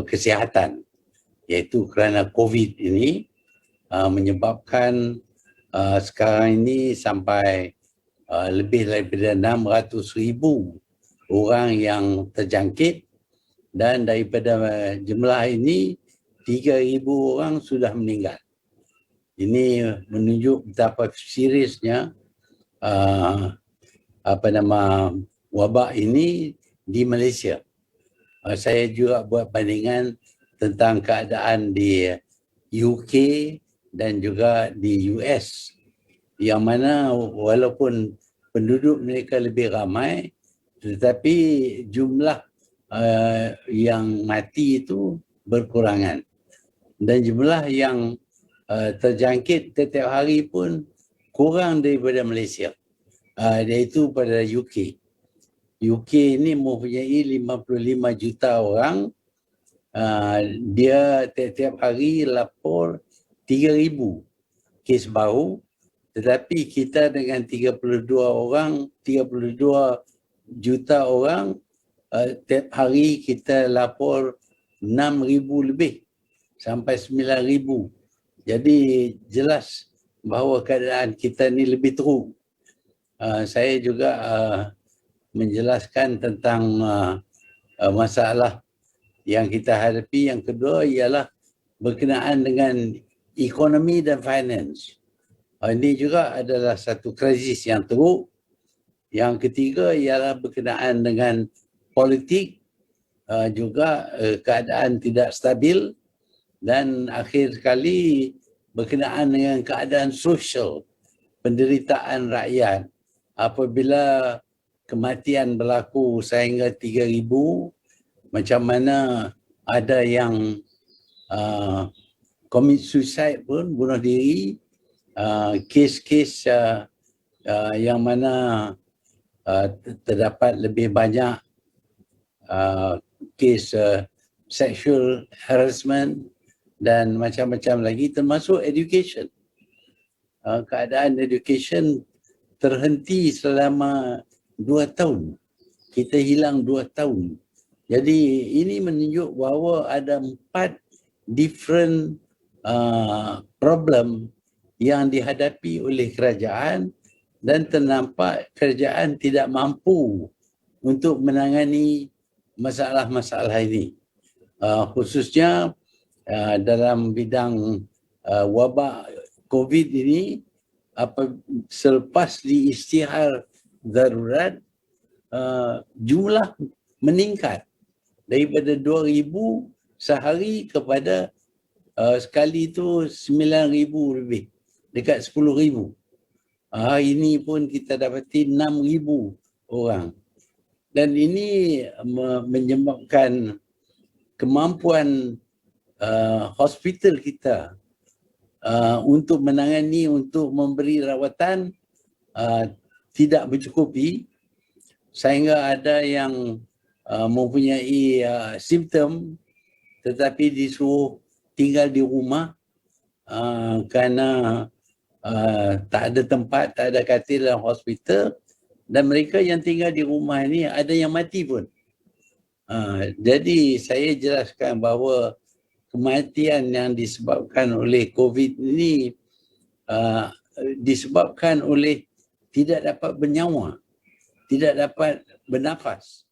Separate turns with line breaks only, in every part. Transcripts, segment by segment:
kesihatan, iaitu kerana COVID ini menyebabkan sekarang ini sampai lebih daripada 600,000 orang yang terjangkit, dan daripada jumlah ini 3,000 orang sudah meninggal. Ini menunjuk betapa seriusnya wabak ini di Malaysia. Saya juga buat bandingan tentang keadaan di UK dan juga di US, yang mana walaupun penduduk mereka lebih ramai, tetapi jumlah yang mati itu berkurangan, dan jumlah yang terjangkit setiap hari pun kurang daripada Malaysia, iaitu pada UK. UK ini mempunyai 55 juta orang. Dia setiap hari lapor 3,000 kes baru, tetapi kita dengan 32 juta orang, setiap hari kita lapor 6,000 lebih sampai 9,000. Jadi jelas bahawa keadaan kita ni lebih teruk. Saya juga menjelaskan tentang masalah yang kita hadapi. Yang kedua ialah berkenaan dengan ekonomi dan finance. Ini juga adalah satu krisis yang teruk. Yang ketiga ialah berkenaan dengan politik, juga keadaan tidak stabil, dan akhir sekali berkenaan dengan keadaan sosial, penderitaan rakyat. Apabila kematian berlaku sehingga 3,000, macam mana ada yang commit suicide pun, bunuh diri, kes-kes yang mana terdapat lebih banyak kes sexual harassment dan macam-macam lagi, termasuk education. Keadaan education terhenti selama 2 tahun. Kita hilang 2 tahun. Jadi ini menunjuk bahawa ada 4 different problem yang dihadapi oleh kerajaan, dan ternampak kerajaan tidak mampu untuk menangani masalah-masalah ini. Khususnya dalam bidang wabak COVID ini, selepas diisytihar darurat, jumlah meningkat daripada 2,000 sehari kepada sekali itu 9,000 lebih, dekat 10,000. Hari ini pun kita dapati 6,000 orang. Dan ini menyebabkan kemampuan hospital kita untuk menangani, untuk memberi rawatan tidak mencukupi, sehingga ada yang mempunyai simptom tetapi disuruh tinggal di rumah kerana tak ada tempat, tak ada katil dalam hospital, dan mereka yang tinggal di rumah ini ada yang mati pun. Jadi saya jelaskan bahawa kematian yang disebabkan oleh COVID ini disebabkan oleh tidak dapat bernyawa, tidak dapat bernafas.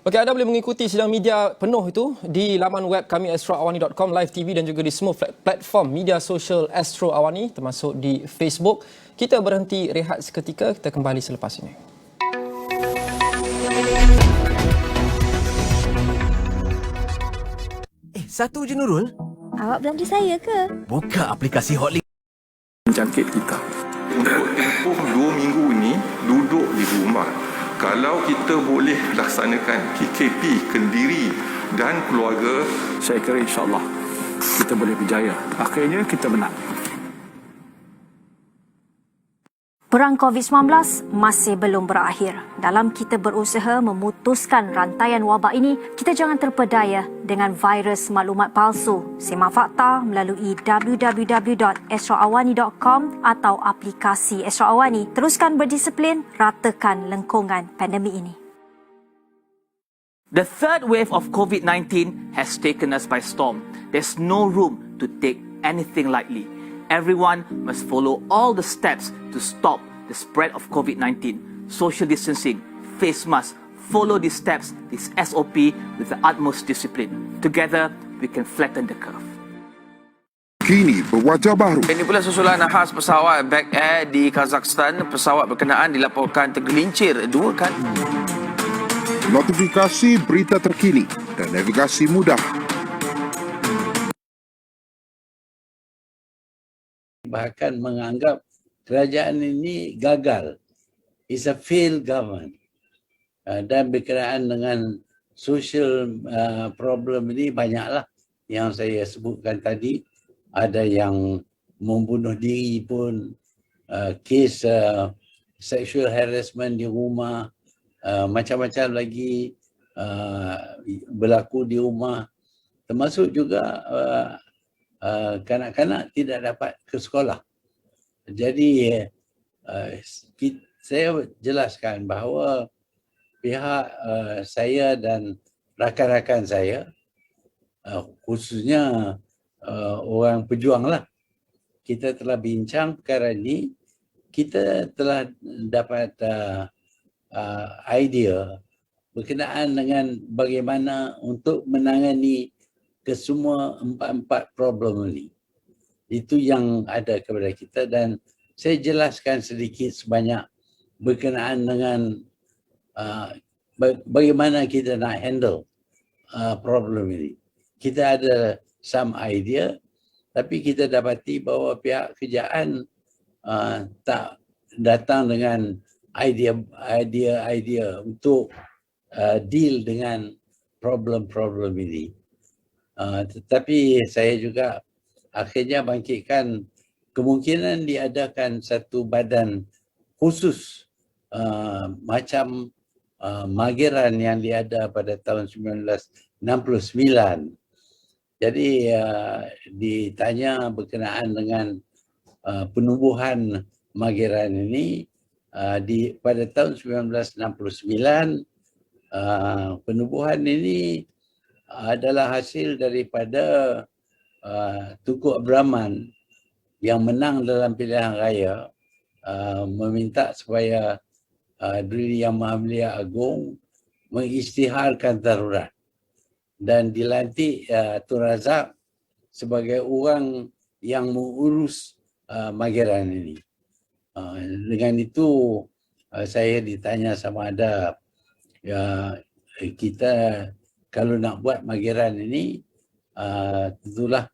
Okey, anda boleh mengikuti sidang media penuh itu di laman web kami astroawani.com, live TV, dan juga di semua platform media sosial Astro Awani, termasuk di Facebook. Kita berhenti rehat seketika, kita kembali selepas ini.
Satu je Nurul.
Awak belanja saya ke?
Buka aplikasi Hotlink.
Jangkit kita. Untuk tempoh 2 minggu ini, duduk di rumah. Kalau kita boleh laksanakan KKP Kendiri dan keluarga,
saya kira insyaAllah kita boleh berjaya. Akhirnya kita menang.
Perang COVID-19 masih belum berakhir. Dalam kita berusaha memutuskan rantaian wabak ini, kita jangan terpedaya dengan virus maklumat palsu. Simak fakta melalui www.astroawani.com atau aplikasi Astro Awani. Teruskan berdisiplin, ratakan lengkungan pandemik ini.
The third wave of COVID-19 has taken us by storm. There's no room to take anything lightly. Everyone must follow all the steps to stop the spread of COVID-19. Social distancing, face mask, follow these steps, this SOP with the utmost discipline. Together, we can flatten the curve.
Kini berwajah baru.
Ini pula susulan khas pesawat Back Air di Kazakhstan. Pesawat berkenaan dilaporkan tergelincir 2 kali.
Notifikasi berita terkini dan navigasi mudah.
Bahkan menganggap kerajaan ini gagal. It's a failed government. Dan berkenaan dengan social problem ini banyaklah yang saya sebutkan tadi. Ada yang membunuh diri pun, kes sexual harassment di rumah, macam-macam lagi berlaku di rumah. Termasuk juga kanak-kanak tidak dapat ke sekolah. Jadi saya jelaskan bahawa pihak saya dan rakan-rakan saya, khususnya orang pejuang lah, kita telah bincang perkara ini. Kita telah dapat idea berkenaan dengan bagaimana untuk menangani kesemua 4 problem ini. Itu yang ada kepada kita, dan saya jelaskan sedikit sebanyak berkenaan dengan bagaimana kita nak handle problem ini. Kita ada some idea, tapi kita dapati bahawa pihak kerajaan tak datang dengan idea untuk deal dengan problem-problem ini. Tetapi saya juga akhirnya bangkitkan kemungkinan diadakan satu badan khusus macam Mageran yang diada pada tahun 1969. Jadi ditanya berkenaan dengan penubuhan Mageran ini pada tahun 1969. Penubuhan ini adalah hasil daripada Tunku Abdul Rahman yang menang dalam pilihan raya, meminta supaya Diri Yang Maha Mulia Agong mengisytiharkan darurat. Dan dilantik Tun Razak sebagai orang yang mengurus Mageran ini. Dengan itu saya ditanya sama ada kita kalau nak buat Mageran ini, tentulah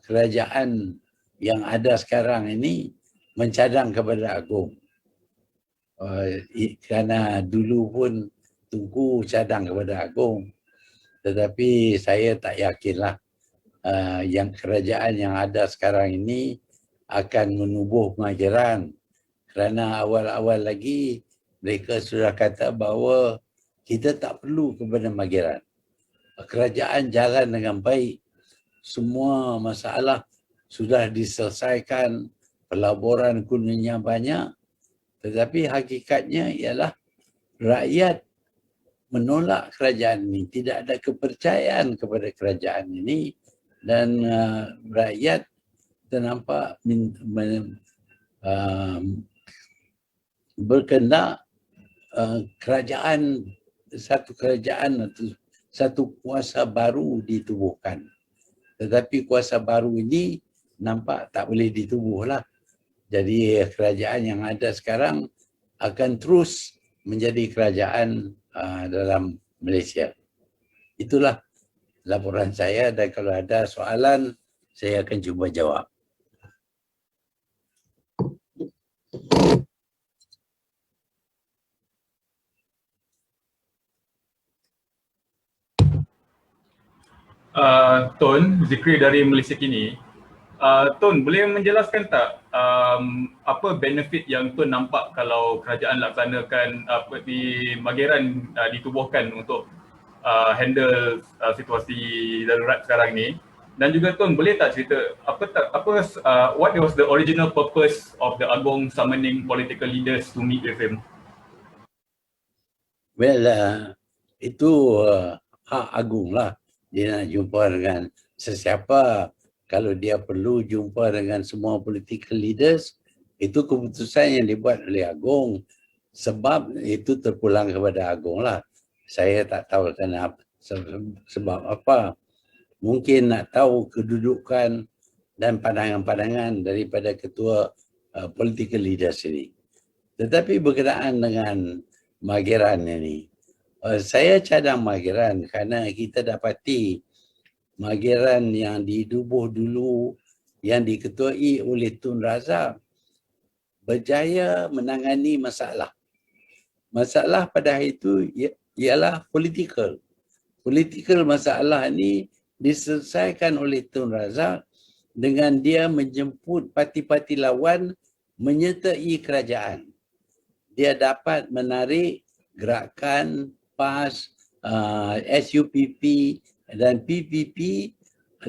kerajaan yang ada sekarang ini mencadang kepada Agong. Kerana dulu pun Tunku cadang kepada Agong. Tetapi saya tak yakinlah yang kerajaan yang ada sekarang ini akan menubuh Mageran, kerana awal-awal lagi mereka sudah kata bahawa kita tak perlu kepada Mageran. Kerajaan jalan dengan baik, semua masalah sudah diselesaikan, pelaburan kuningnya banyak, tetapi hakikatnya ialah rakyat menolak kerajaan ini, tidak ada kepercayaan kepada kerajaan ini, dan rakyat ternampak berkendak satu kerajaan atau satu kuasa baru ditubuhkan. Tetapi kuasa baru ini nampak tak boleh ditubuhlah. Jadi kerajaan yang ada sekarang akan terus menjadi kerajaan dalam Malaysia. Itulah laporan saya, dan kalau ada soalan saya akan cuba jawab.
Tun, Zikri dari Malaysia Kini. Tun, boleh menjelaskan tak apa benefit yang Tun nampak kalau kerajaan laksanakan di Mageran ditubuhkan untuk handle situasi darurat sekarang ni? Dan juga Tun, boleh tak cerita what was the original purpose of the Agong summoning political leaders to meet with him?
Well, itu hak agung lah. Dia nak jumpa dengan sesiapa. Kalau dia perlu jumpa dengan semua political leaders, itu keputusan yang dibuat oleh Agong. Sebab itu terpulang kepada Agong lah. Saya tak tahu kenapa, sebab apa. Mungkin nak tahu kedudukan dan pandangan-pandangan daripada ketua political leaders ini. Tetapi berkenaan dengan Mageran ini, saya cadang Mageran kerana kita dapati Mageran yang didubuh dulu, yang diketuai oleh Tun Razak, berjaya menangani masalah. Masalah pada hari itu ialah politikal. Politikal masalah ini diselesaikan oleh Tun Razak dengan dia menjemput parti-parti lawan menyertai kerajaan. Dia dapat menarik gerakan PAS, SUPP dan PPP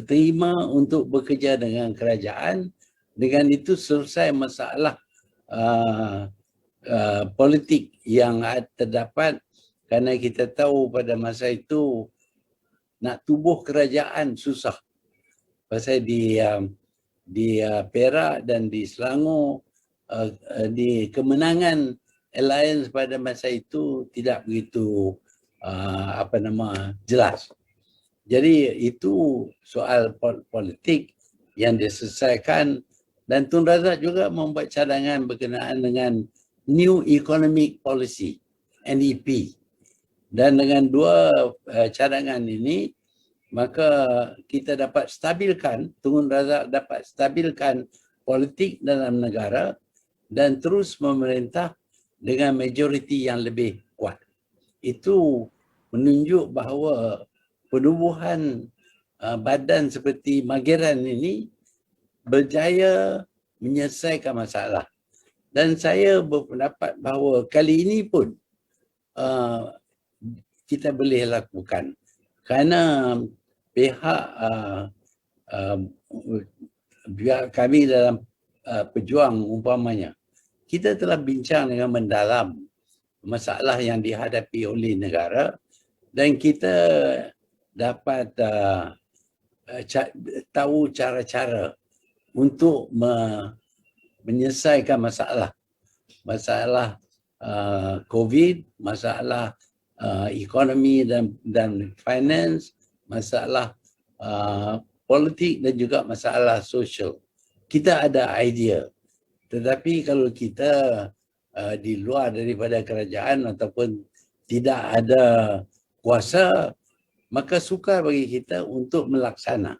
terima untuk bekerja dengan kerajaan. Dengan itu selesai masalah politik yang terdapat, kerana kita tahu pada masa itu nak tubuh kerajaan susah. Pasal di Perak dan di Selangor, di Kemenangan Alliance pada masa itu tidak begitu jelas. Jadi itu soal politik yang diselesaikan, dan Tun Razak juga membuat cadangan berkenaan dengan New Economic Policy, NEP. Dan dengan dua cadangan ini, maka kita dapat stabilkan, Tun Razak dapat stabilkan politik dalam negara dan terus memerintah dengan majoriti yang lebih kuat. Itu menunjuk bahawa penubuhan badan seperti Mageran ini berjaya menyelesaikan masalah. Dan saya berpendapat bahawa kali ini pun kita boleh lakukan. Kerana pihak kami dalam pejuang umpamanya, kita telah bincang dengan mendalam masalah yang dihadapi oleh negara, dan kita dapat tahu cara-cara untuk menyelesaikan masalah COVID, masalah ekonomi dan finance, masalah politik dan juga masalah sosial. Kita ada idea, tetapi kalau kita di luar daripada kerajaan ataupun tidak ada kuasa, maka sukar bagi kita untuk melaksana.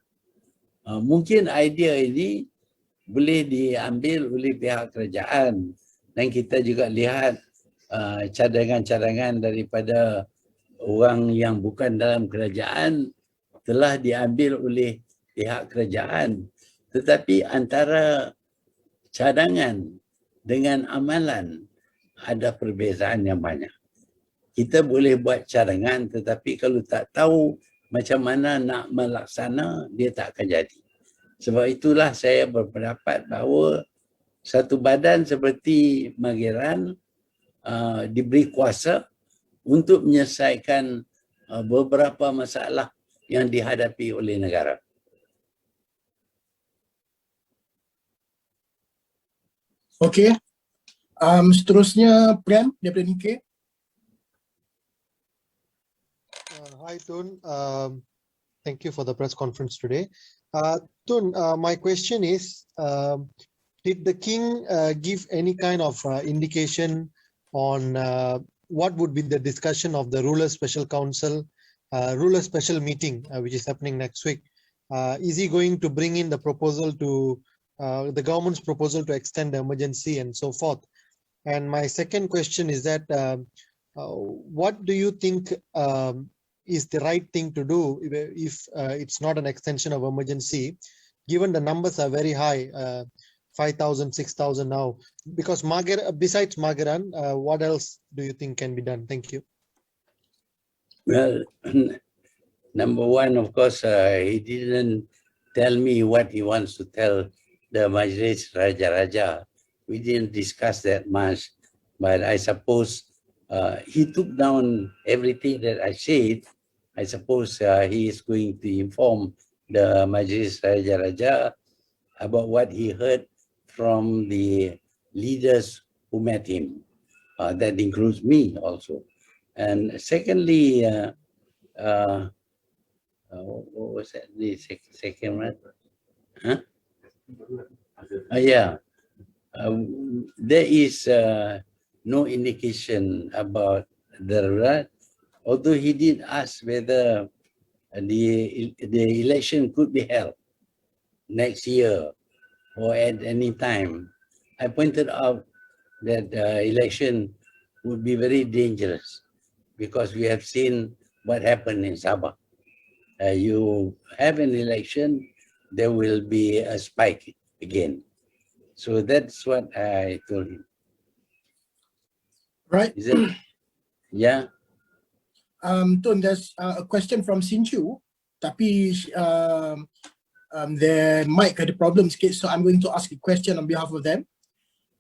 Mungkin idea ini boleh diambil oleh pihak kerajaan, dan kita juga lihat cadangan-cadangan daripada orang yang bukan dalam kerajaan telah diambil oleh pihak kerajaan. Tetapi antara cadangan dengan amalan ada perbezaan yang banyak. Kita boleh buat cadangan, tetapi kalau tak tahu macam mana nak melaksana, dia tak akan jadi. Sebab itulah saya berpendapat bahawa satu badan seperti Mageran diberi kuasa untuk menyelesaikan beberapa masalah yang dihadapi oleh negara.
Okey. Seterusnya Priam daripada Nikkei.
Hi Tun, thank you for the press conference today. Tun, my question is, did the king give any kind of indication on what would be the discussion of the ruler special council, ruler special meeting, which is happening next week? Is he going to bring in the proposal to the government's proposal to extend the emergency and so forth? And my second question is that what do you think is the right thing to do if it's not an extension of emergency, given the numbers are very high, 5,000, 6,000 now? Because besides Mageran, what else do you think can be done? Thank you.
Well, number one, of course, he didn't tell me what he wants to tell the Majlis Raja-Raja. We didn't discuss that much, but I suppose he took down everything that I said. I suppose he is going to inform the Majlis Raja-Raja about what he heard from the leaders who met him. That includes me also. And secondly, what was that? The second one? Huh? Yeah. There is no indication about the right. Although he did ask whether the election could be held next year or at any time, I pointed out that election would be very dangerous because we have seen what happened in Sabah. You have an election, there will be a spike again. So that's what I told him.
Right.
Is it? Yeah.
Tun, there's a question from Sinchu, tapi their mic had a problem sikit, so I'm going to ask a question on behalf of them.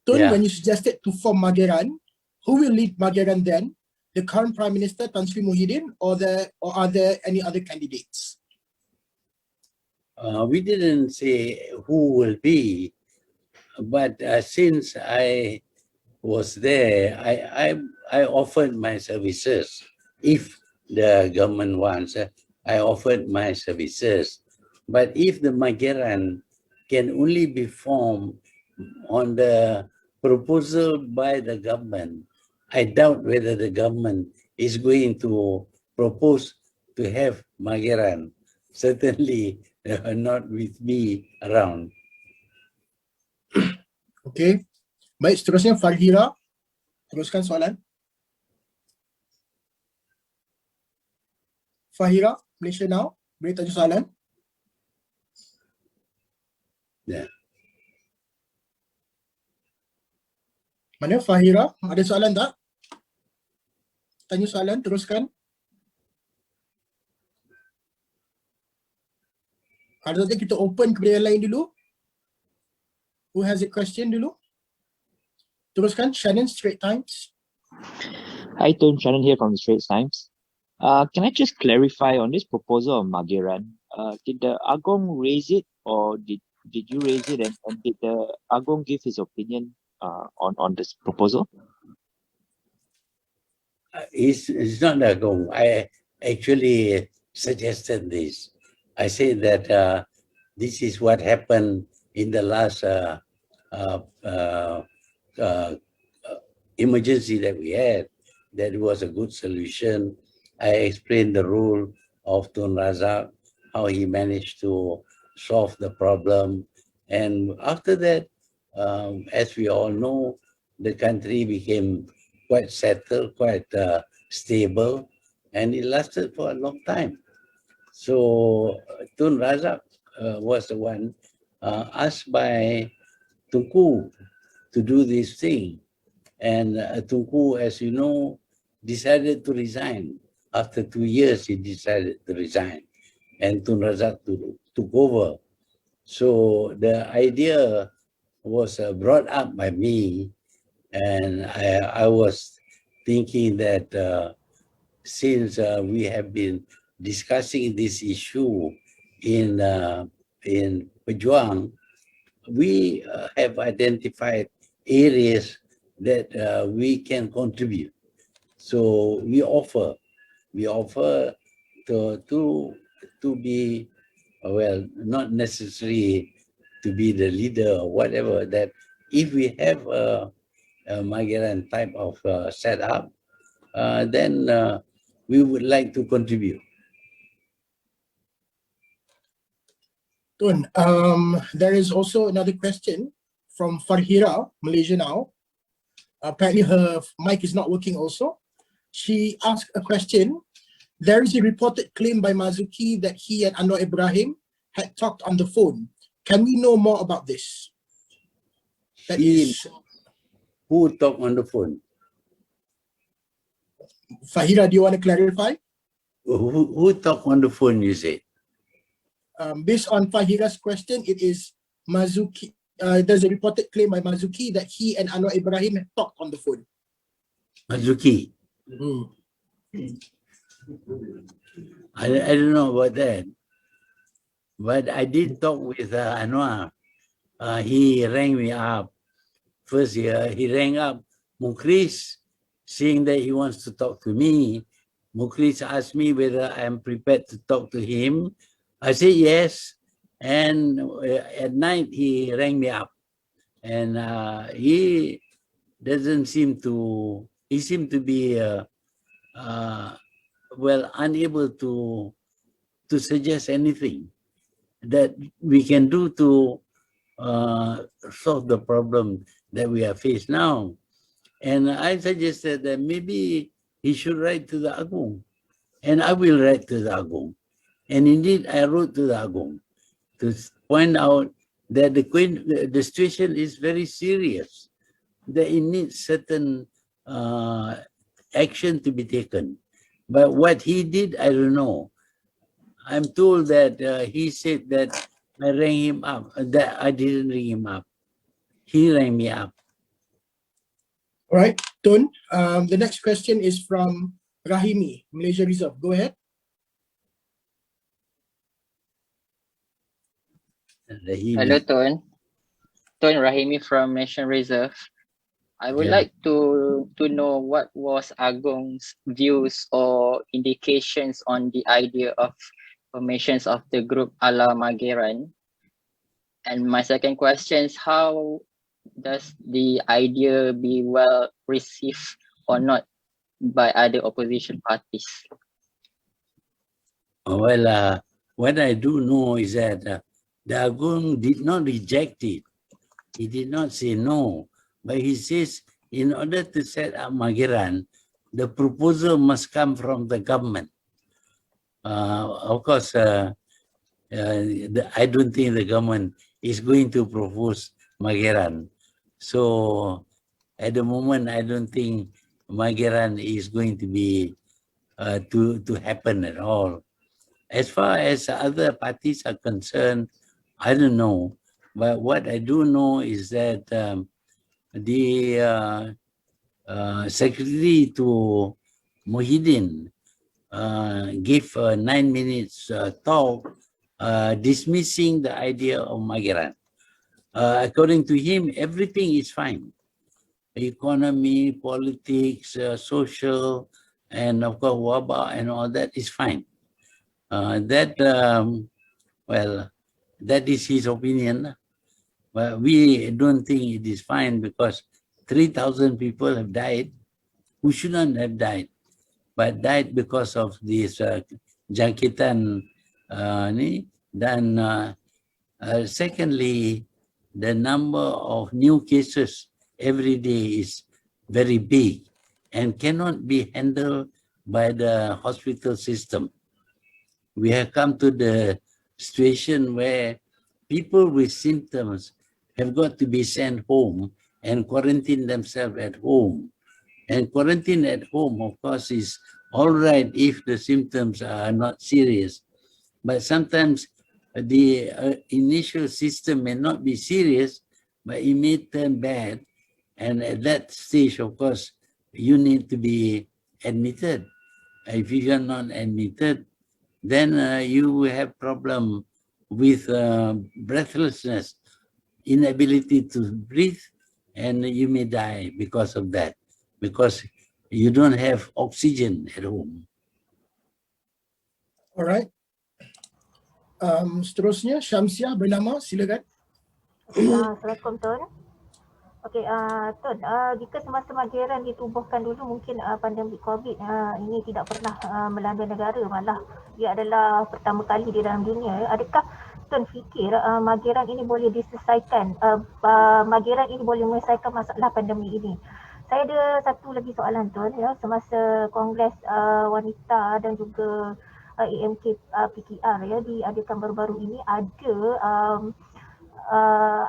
Tun,
Yeah.
when you suggested to form Mageran, who will lead Mageran then? The current Prime Minister Tan Sri Muhyiddin, or are there any other candidates?
We didn't say who will be, but since I was there, I offered my services. If the government wants, I offered my services. But if the Mageran can only be formed on the proposal by the government, I doubt whether the government is going to propose to have Mageran. Certainly not with me around.
Okay. Baik, seterusnya Farhira. Teruskan soalan. Fahira, Malaysia Now. Boleh tanya soalan?
Yeah.
Mana Fahira? Ada soalan tak? Tanya soalan, teruskan. Kalau tak, kita open kepada yang lain dulu. Who has a question dulu? Teruskan, Shannon, Straits Times.
Hi, Tun. Shannon here from the Straits Times. Can I just clarify on this proposal of Mageran? Did the Agong raise it, or did you raise it, and did the Agong give his opinion on this proposal?
It's not Agong. I actually suggested this. I said that this is what happened in the last emergency that we had. That was a good solution. I explained the role of Tun Razak, how he managed to solve the problem. And after that, as we all know, the country became quite settled, quite stable, and it lasted for a long time. So Tun Razak was the one asked by Tunku to do this thing. And Tunku, as you know, decided to resign. After 2 years, he decided to resign. And Tun Razak took over. So the idea was brought up by me. And I was thinking that since we have been discussing this issue in Pejuang, we have identified areas that we can contribute. So we offer to be, well, not necessarily to be the leader or whatever, that if we have a Mageran type of setup, then we would like to contribute.
Tun, there is also another question from Farhira, Malaysia Now. Apparently her mic is not working also. She asked a question. There is a reported claim by Mazuki that he and Anwar Ibrahim had talked on the phone. Can we know more about this? That is,
who talked on the phone?
Fahira, do you want to clarify?
Who talked on the phone, you say?
Based on Fahira's question, it is Mazuki. There's a reported claim by Mazuki that he and Anwar Ibrahim had talked on the phone.
Mazuki? I don't know about that, but I did talk with Anwar. He rang me up. First, he rang up Mukris, saying that he wants to talk to me. Mukris asked me whether I'm prepared to talk to him. I said yes. And at night, he rang me up. And he doesn't seem to, he seemed to be, well, unable to suggest anything that we can do to solve the problem that we are faced now. And I suggested that maybe he should write to the Agong. And I will write to the Agong. And indeed, I wrote to the Agong to point out that the situation is very serious, that it needs certain action to be taken. But what he did, I don't know. I'm told that he said that I rang him up, that I didn't ring him up. He rang me up.
All right, Tun. The next question is from Rahimi, Malaysia Reserve. Go ahead.
Hello, Tun. Tun, Rahimi from Malaysia Reserve. I would like to know what was Agong's views or indications on the idea of formations of the group ala Mageran. And my second question is, how does the idea be well received or not by other opposition parties?
Well, what I do know is that the Agong did not reject it. He did not say no, but he says in order to set up Mageran, the proposal must come from the government. Of course, I don't think the government is going to propose Mageran. So at the moment, I don't think Mageran is going to be to happen at all. As far as other parties are concerned, I don't know. But what I do know is that the secretary to Muhyiddin gave a 9 minutes talk dismissing the idea of Mageran. According to him, everything is fine. Economy, politics, social, and of course, wabak and all that is fine. Well, that is his opinion. But we don't think it is fine because 3,000 people have died who shouldn't have died, but died because of this jangkitan ni. Dan secondly, the number of new cases every day is very big and cannot be handled by the hospital system. We have come to the situation where people with symptoms have got to be sent home and quarantine themselves at home. And quarantine at home, of course, is all right if the symptoms are not serious. But sometimes the initial system may not be serious, but it may turn bad. And at that stage, of course, you need to be admitted. If you are not admitted, then you will have problem with breathlessness, inability to breathe, and you may die because of that, because you don't have oxygen at home.
All right. Seterusnya, Syamsiah bernama, silakan.
Assalamualaikum, Tun. Okey, Tun, jika semasa Mageran ditubuhkan dulu, mungkin pandemik COVID ini tidak pernah melanda negara, malah ia adalah pertama kali di dalam dunia. Adakah Tun fikir Mageran ini boleh diselesaikan, Mageran ini boleh menyelesaikan masalah pandemik ini? Saya ada satu lagi soalan, Tun. Ya, semasa Kongres Wanita dan juga AMK PKR ya diadakan baru-baru ini, ada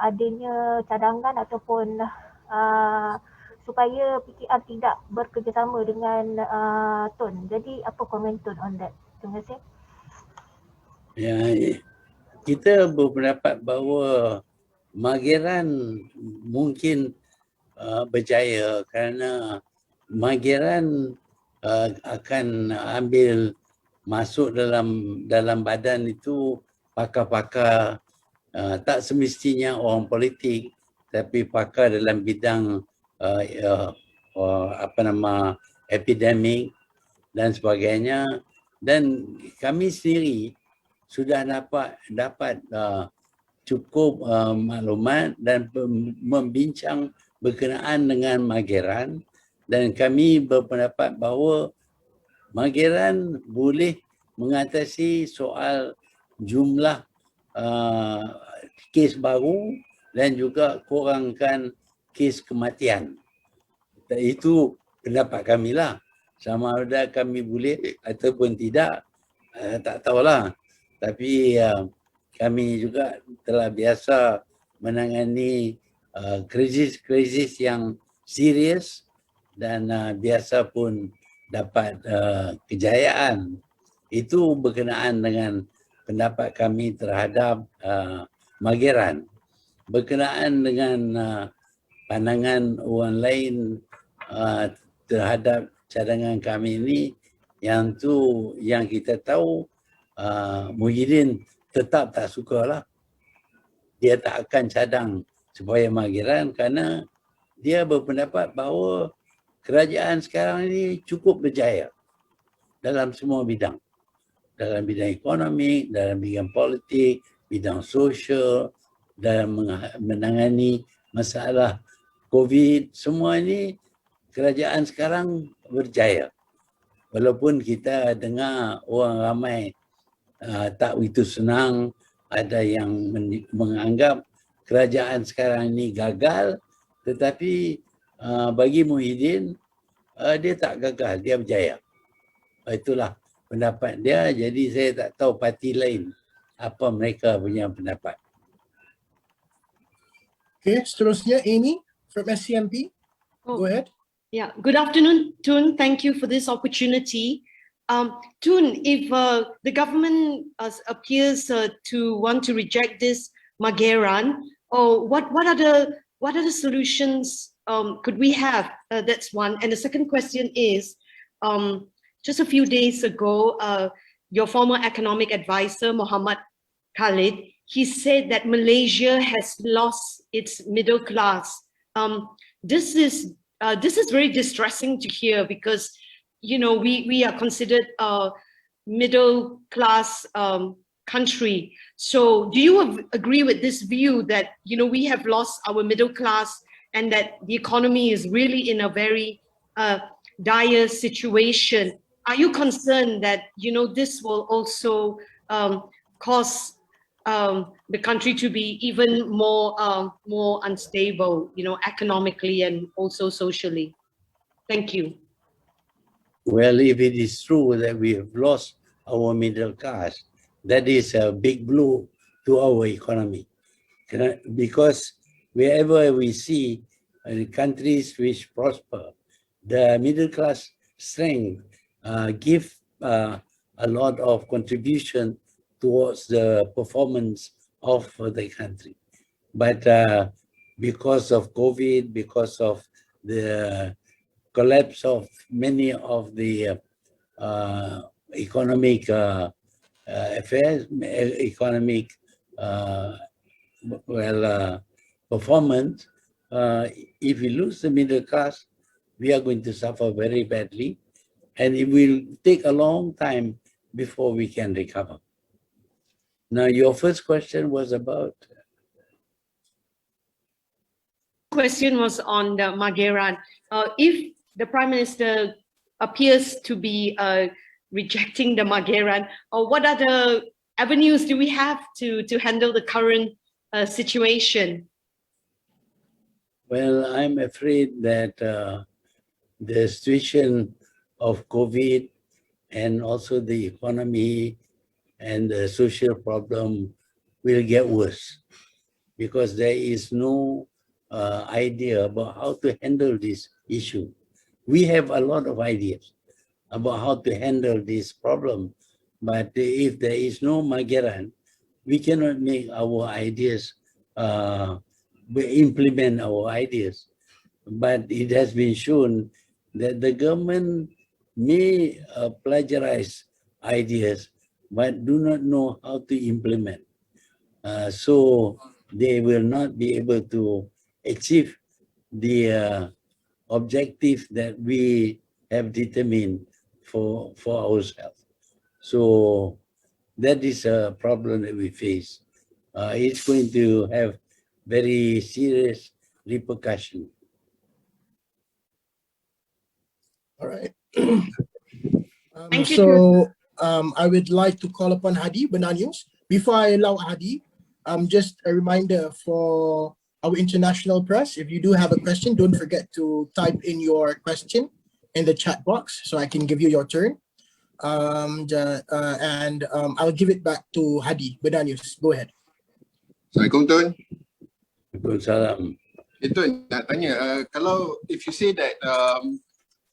adanya cadangan ataupun supaya PKR tidak bekerjasama dengan Tun. Jadi apa komen Tun on that? Terima kasih.
Ya, kita berpendapat bahawa Mageran mungkin berjaya kerana Mageran akan ambil masuk dalam badan itu pakar-pakar, tak semestinya orang politik, tapi pakar dalam bidang epidemik dan sebagainya. Dan kami sendiri sudah dapat cukup maklumat dan membincang berkenaan dengan Mageran, dan kami berpendapat bahawa Mageran boleh mengatasi soal jumlah kes baru dan juga kurangkan kes kematian. Itu pendapat kami lah. Sama ada kami boleh ataupun tidak, tak tahulah. Tapi kami juga telah biasa menangani krisis-krisis yang serius dan biasa pun dapat kejayaan. Itu berkenaan dengan pendapat kami terhadap Mageran. Berkenaan dengan pandangan orang lain terhadap cadangan kami ini, yang kita tahu Muhyiddin tetap tak sukalah. Dia tak akan cadang supaya Mageran kerana dia berpendapat bahawa kerajaan sekarang ini cukup berjaya dalam semua bidang. Dalam bidang ekonomi, dalam bidang politik, bidang sosial, dalam menangani masalah COVID, semua ini kerajaan sekarang berjaya. Walaupun kita dengar orang ramai tak begitu senang, ada yang menganggap kerajaan sekarang ini gagal, tetapi bagi Muhyiddin, dia tak gagal, dia berjaya. Itulah pendapat dia, jadi saya tak tahu parti lain apa mereka punya pendapat.
Okay, seterusnya Amy from SCMP. Go ahead.
Yeah, good afternoon, Tun. Thank you for this opportunity. Tun, if the government appears to want to reject this Mageran, what are the solutions could we have? That's one. And the second question is, just a few days ago, your former economic advisor, Muhammad Khalid, he said that Malaysia has lost its middle class. This is very distressing to hear, because we are considered a middle class country. So do you agree with this view that we have lost our middle class and that the economy is really in a very dire situation? Are you concerned that this will also cause the country to be even more unstable, economically and also socially? Thank you.
Well, if it is true that we have lost our middle class, that is a big blow to our economy. Because wherever we see countries which prosper, the middle class strength give a lot of contribution towards the performance of the country. But because of COVID, because of the collapse of many of the economic affairs, economic performance, if we lose the middle class, we are going to suffer very badly, and it will take a long time before we can recover. Now, your first question was about?
Question was on the Mageran. If the Prime Minister appears to be rejecting the Mageran, what other avenues do we have to handle the current situation?
Well, I'm afraid that the situation of COVID and also the economy and the social problem will get worse, because there is no idea about how to handle this issue. We have a lot of ideas about how to handle this problem, but if there is no Mageran, we cannot make our ideas, implement our ideas. But it has been shown that the government may plagiarize ideas but do not know how to implement. So they will not be able to achieve the objective that we have determined for ourselves. So that is a problem that we face. It's going to have very serious repercussion.
All right.
Thank you,
So I would like to call upon Hadi Benanius. Before I allow Hadi, just a reminder for our international press, if you do have a question, don't forget to type in your question in the chat box so I can give you your turn. I'll give it back to Hadi Benanius. Go ahead.
Assalamualaikum Tun.
Waalaikumsalam.
Tun, nak tanya, kalau if you say that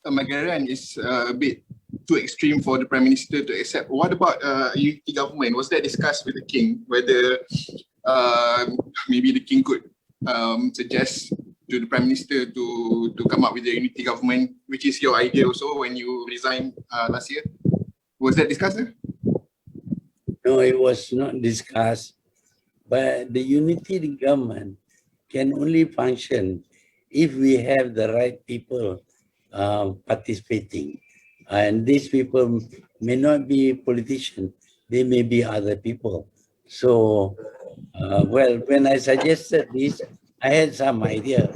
Magaran is a bit too extreme for the Prime Minister to accept, what about unity government? Was that discussed with the King, whether maybe the King could suggest to the Prime Minister to come up with a unity government, which is your idea also when you resigned last year? Was that discussed?
No, it was not discussed. But the unity government can only function if we have the right people participating. And these people may not be politicians, they may be other people. So, well, when I suggested this, I had some idea,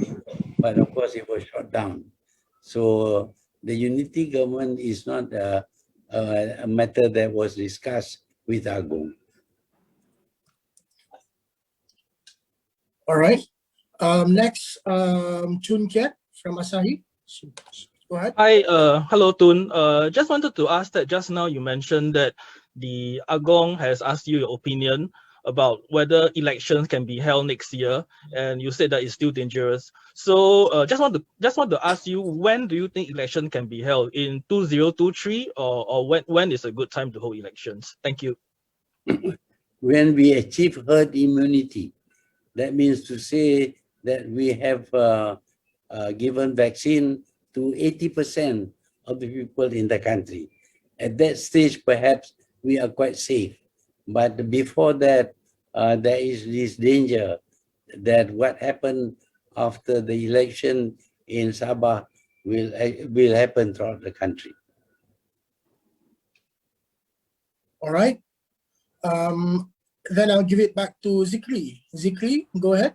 but of course it was shot down. So the unity government is not a matter that was discussed with Agong.
All right. Next, Chun Kiat from Asahi. Go ahead.
Hi, hello Tun. Just wanted to ask that just now you mentioned that the Agong has asked you your opinion about whether elections can be held next year, and you said that it's still dangerous. So just want to ask you, when do you think election can be held? In 2023, or when is a good time to hold elections? Thank you.
When we achieve herd immunity, that means to say that we have given vaccine to 80% of the people in the country. At that stage, perhaps we are quite safe. But before that, there is this danger that what happened after the election in Sabah will happen throughout the country.
All right. Then I'll give it back to Zikri. Zikri, go ahead.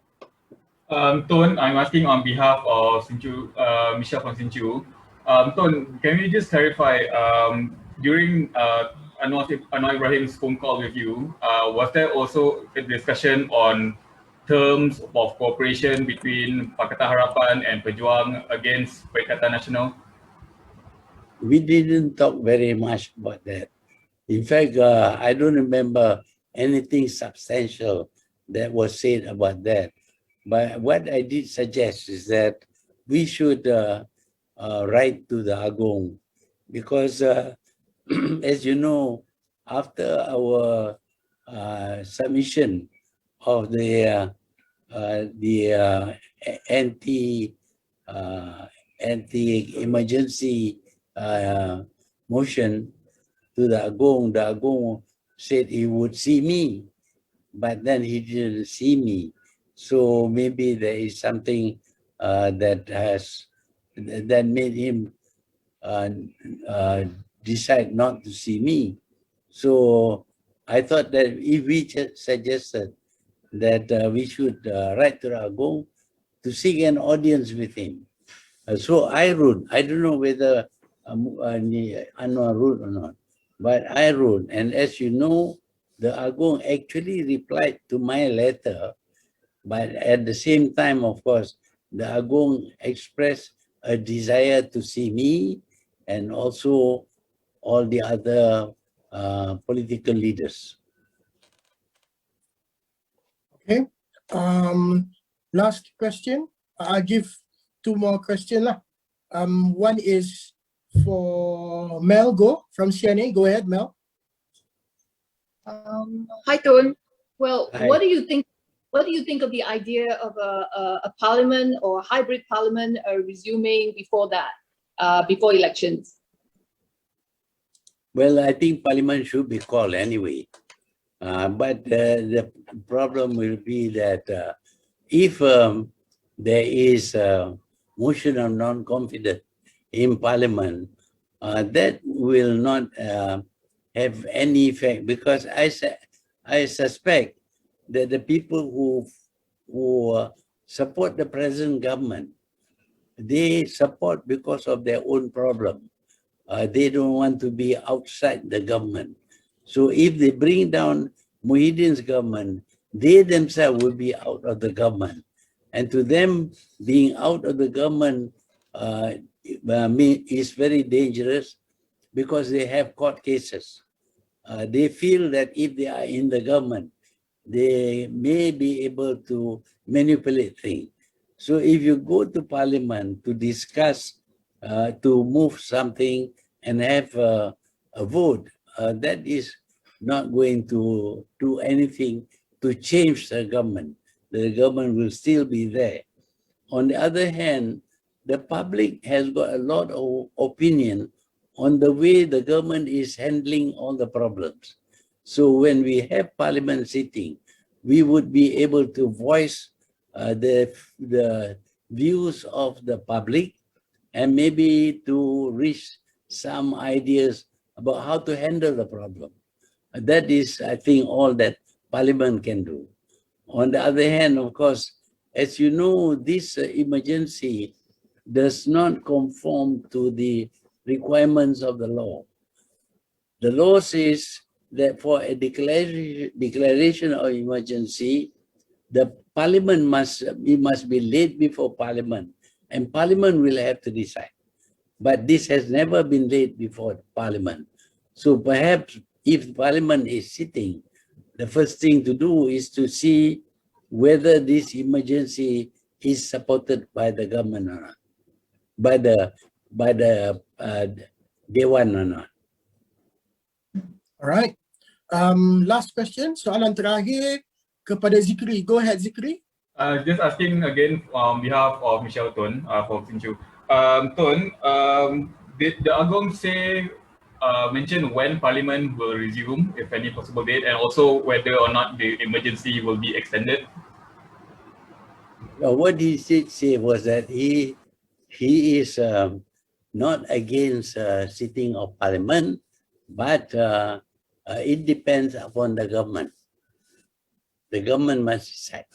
Tun, I'm asking on behalf of Michelle from Sinchu. Tun, can you just clarify, during Anwar Ibrahim's phone call with you, was there also a discussion on terms of cooperation between Pakatan Harapan and Pejuang against Perikatan Nasional?
We didn't talk very much about that. In fact, I don't remember anything substantial that was said about that. But what I did suggest is that we should write to the Agong, because as you know, after our submission of the anti-emergency motion to the Agong said he would see me, but then he didn't see me. So maybe there is something that made him decide not to see me. So I thought that if we suggested that we should write to Agong to seek an audience with him. So I wrote. I don't know whether Anwar wrote or not, but I wrote. And as you know, the Agong actually replied to my letter. But at the same time, of course, the Agong expressed a desire to see me and also all the other political leaders.
Okay. Last question. I'll give two more questions. One is for Mel Go from CNA. Go ahead, Mel.
Hi, Tun. Well,
Hi.
What do you think of the idea of a parliament or a hybrid parliament resuming before that, before elections?
Well, I think Parliament should be called anyway. But the problem will be that if there is a motion of non-confidence in Parliament, that will not have any effect, because I suspect that the people who support the present government, they support because of their own problem. They don't want to be outside the government. So if they bring down Muhyiddin's government, they themselves will be out of the government. And to them, being out of the government is very dangerous because they have court cases. They feel that if they are in the government, they may be able to manipulate things. So if you go to Parliament to discuss, to move something and have a vote, that is not going to do anything to change the government. The government will still be there. On the other hand, the public has got a lot of opinion on the way the government is handling all the problems. So when we have Parliament sitting, we would be able to voice the views of the public and maybe to reach some ideas about how to handle the problem. That is, I think, all that Parliament can do. On the other hand, of course, as you know, this emergency does not conform to the requirements of the law. The law says that for a declaration of emergency, the Parliament must be laid before Parliament, and Parliament will have to decide. But this has never been laid before Parliament. So perhaps if Parliament is sitting, the first thing to do is to see whether this emergency is supported by the government or not, by the Dewan or not.
All right. Last question, soalan terakhir kepada Zikri. Go ahead, Zikri.
Just asking again on behalf of Michelle Tun for Sinchu. Tun, did the Agong say mention when Parliament will resume, if any possible date, and also whether or not the emergency will be extended?
What he did say was that he is not against sitting of Parliament, but it depends upon the government. The government must decide.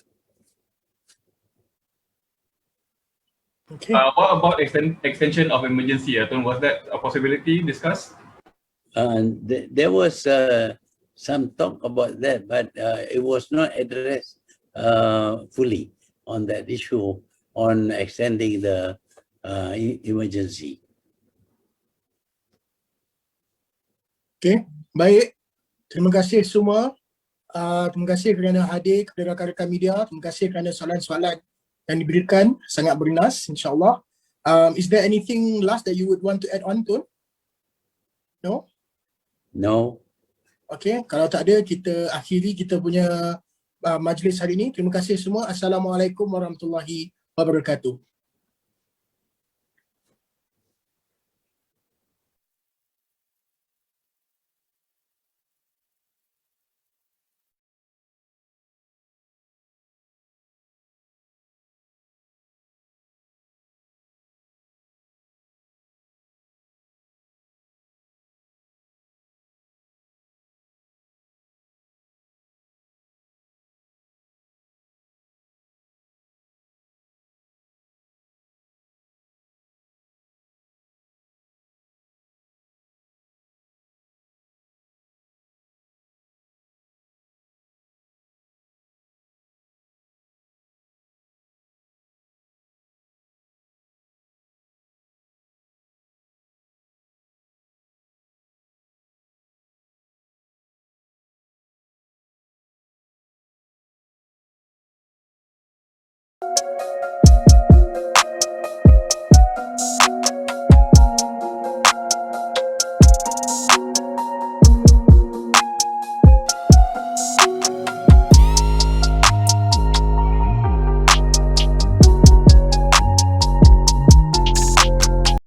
Okay.
What about extension of emergency? Tun, was that a possibility discussed?
There was some talk about that, but it was not addressed fully on that issue on extending the emergency.
Okay, baik. Terima kasih semua. Terima kasih kerana hadir kepada rakan-rakan media. Terima kasih kerana soalan-soalan yang diberikan, sangat bernas, insyaAllah. Is there anything last that you would want to add on, Tun? No?
No.
Okay, kalau tak ada, kita akhiri kita punya majlis hari ini. Terima kasih semua. Assalamualaikum warahmatullahi wabarakatuh.